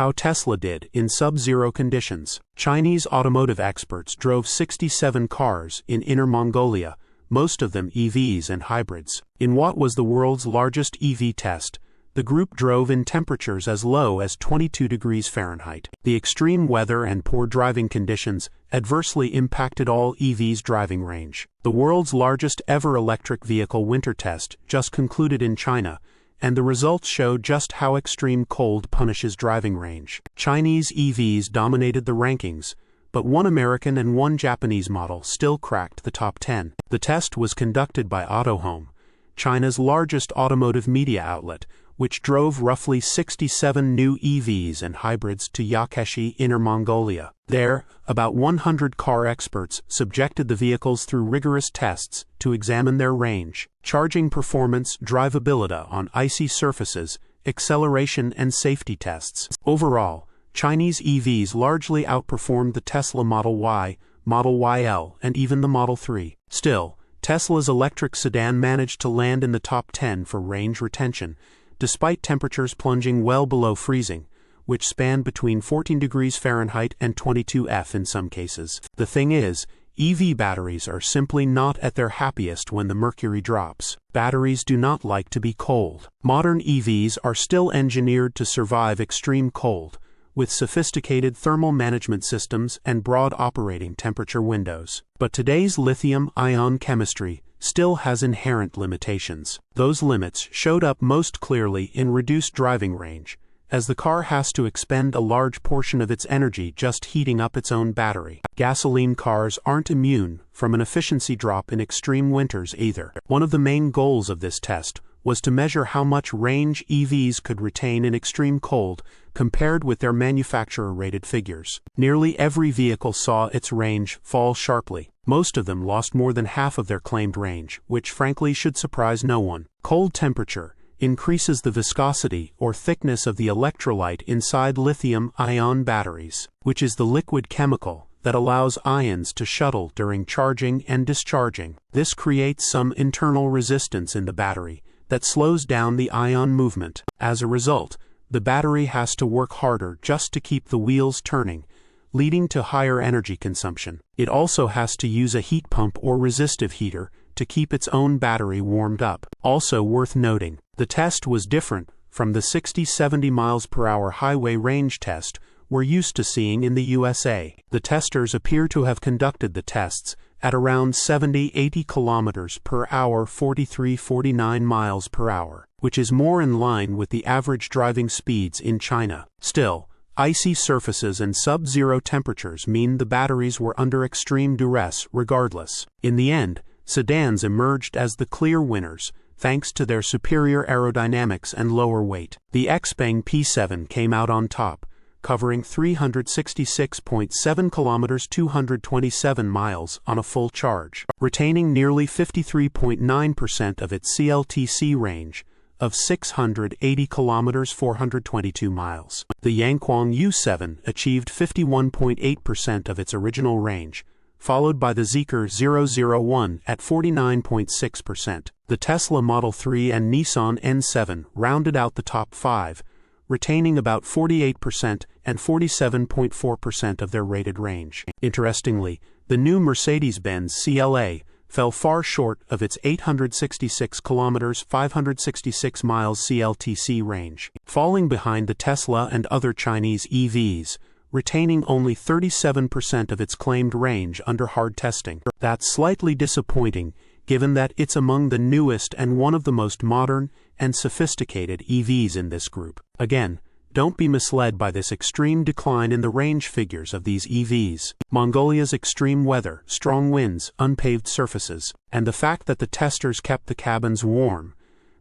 How Tesla did in sub-zero conditions. Chinese automotive experts drove 67 cars in Inner Mongolia, most of them EVs and hybrids. In what was the world's largest EV test, the group drove in temperatures as low as 22 degrees Fahrenheit. The extreme weather and poor driving conditions adversely impacted all EVs' driving range. The world's largest ever electric vehicle winter test just concluded in China, and the results show just how extreme cold punishes driving range. Chinese EVs dominated the rankings, but one American and one Japanese model still cracked the top 10. The test was conducted by Autohome, China's largest automotive media outlet, which drove roughly 67 new EVs and hybrids to Yakeshi, Inner Mongolia. There, about 100 car experts subjected the vehicles through rigorous tests to examine their range, charging performance, drivability on icy surfaces, acceleration and safety tests. Overall, Chinese EVs largely outperformed the Tesla Model Y, Model YL, and even the Model 3. Still, Tesla's electric sedan managed to land in the top 10 for range retention, despite temperatures plunging well below freezing, which spanned between 14 degrees Fahrenheit and 22 F in some cases. The thing is, EV batteries are simply not at their happiest when the mercury drops. Batteries do not like to be cold. Modern EVs are still engineered to survive extreme cold, with sophisticated thermal management systems and broad operating temperature windows. But today's lithium-ion chemistry still has inherent limitations. Those limits showed up most clearly in reduced driving range, as the car has to expend a large portion of its energy just heating up its own battery. Gasoline cars aren't immune from an efficiency drop in extreme winters either. One of the main goals of this test was to measure how much range EVs could retain in extreme cold compared with their manufacturer-rated figures. Nearly every vehicle saw its range fall sharply. Most of them lost more than half of their claimed range, which frankly should surprise no one. Cold temperature increases the viscosity or thickness of the electrolyte inside lithium-ion batteries, which is the liquid chemical that allows ions to shuttle during charging and discharging. This creates some internal resistance in the battery that slows down the ion movement. As a result, the battery has to work harder just to keep the wheels turning, leading to higher energy consumption. It also has to use a heat pump or resistive heater to keep its own battery warmed up. Also worth noting, the test was different from the 60-70 miles per hour highway range test we're used to seeing in the USA. The testers appear to have conducted the tests at around 70-80 kilometers per hour, 43-49 miles per hour, which is more in line with the average driving speeds in China. Still, icy surfaces and sub-zero temperatures mean the batteries were under extreme duress regardless. In the end, sedans emerged as the clear winners, thanks to their superior aerodynamics and lower weight. The XPeng P7 came out on top, covering 366.7 kilometers, 227 miles on a full charge, retaining nearly 53.9% of its CLTC range of 680 kilometers, 422 miles. The Yangquang U7 achieved 51.8% of its original range, followed by the Zeekr 001 at 49.6%. The Tesla Model 3 and Nissan N7 rounded out the top 5, retaining about 48% and 47.4% of their rated range. Interestingly, the new Mercedes-Benz CLA fell far short of its 866 kilometers, 566 miles CLTC range, falling behind the Tesla and other Chinese EVs, retaining only 37% of its claimed range under hard testing. That's slightly disappointing, given that it's among the newest and one of the most modern and sophisticated EVs in this group. Again, don't be misled by this extreme decline in the range figures of these EVs. Mongolia's extreme weather, strong winds, unpaved surfaces, and the fact that the testers kept the cabins warm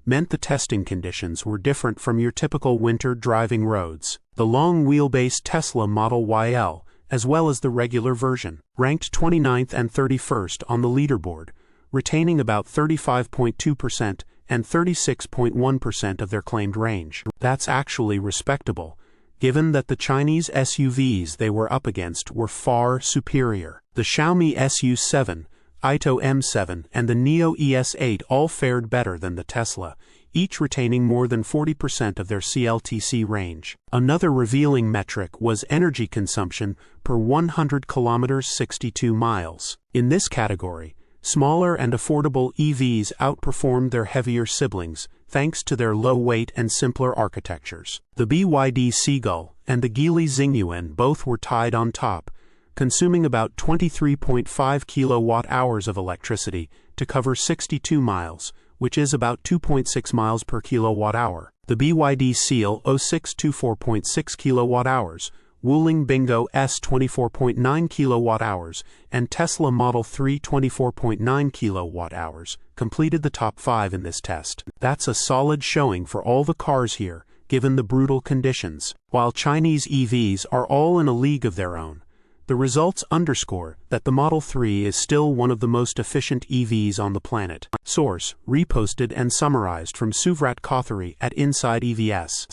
meant the testing conditions were different from your typical winter driving roads. The long-wheelbase Tesla Model YL, as well as the regular version, ranked 29th and 31st on the leaderboard, retaining about 35.2% and 36.1% of their claimed range. That's actually respectable, given that the Chinese SUVs they were up against were far superior. The Xiaomi SU7, Ito M7, and the Neo ES8 all fared better than the Tesla, each retaining more than 40% of their CLTC range. Another revealing metric was energy consumption per 100 kilometers 62 miles. In this category, smaller and affordable EVs outperformed their heavier siblings, thanks to their low weight and simpler architectures. The BYD Seagull and the Geely Xingyuan both were tied on top, consuming about 23.5 kilowatt-hours of electricity to cover 62 miles, which is about 2.6 miles per kilowatt-hour. The BYD Seal 06 24.6 kilowatt-hours, Wuling Bingo S 24.9 kilowatt-hours, and Tesla Model 3 24.9 kilowatt-hours completed the top 5 in this test. That's a solid showing for all the cars here, given the brutal conditions. While Chinese EVs are all in a league of their own, the results underscore that the Model 3 is still one of the most efficient EVs on the planet. Source: reposted and summarized from Suvrat Kothari at InsideEvs.